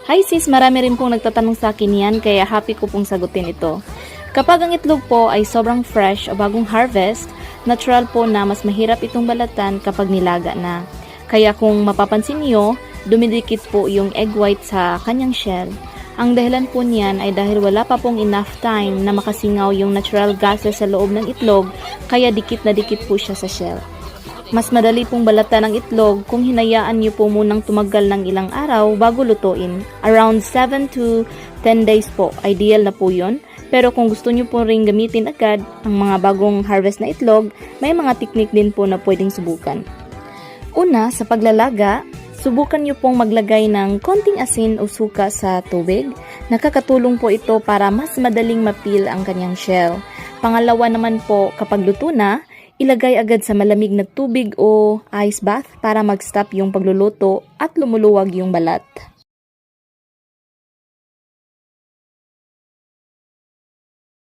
Hi sis, marami rin pong nagtatanong sa akin yan, kaya happy ko pong sagutin ito. Kapag ang itlog po ay sobrang fresh o bagong harvest, natural po na mas mahirap itong balatan kapag nilaga na. Kaya kung mapapansin niyo, dumidikit po yung egg white sa kanyang shell. Ang dahilan po niyan ay dahil wala pa pong enough time na makasingaw yung natural gases sa loob ng itlog, kaya dikit na dikit po siya sa shell. Mas madali pong balatan ng itlog kung hinayaan niyo po munang tumagal ng ilang araw bago lutuin. Around 7 to 10 days po, ideal na po yun. Pero kung gusto niyo po rin gamitin agad ang mga bagong harvest na itlog, may mga technique din po na pwedeng subukan. Una, sa paglalaga, subukan niyo pong maglagay ng konting asin o suka sa tubig. Nakakatulong po ito para mas madaling mapeel ang kanyang shell. Pangalawa naman po, kapag luto na, ilagay agad sa malamig na tubig o ice bath para mag-stop yung pagluluto at lumuluwag yung balat.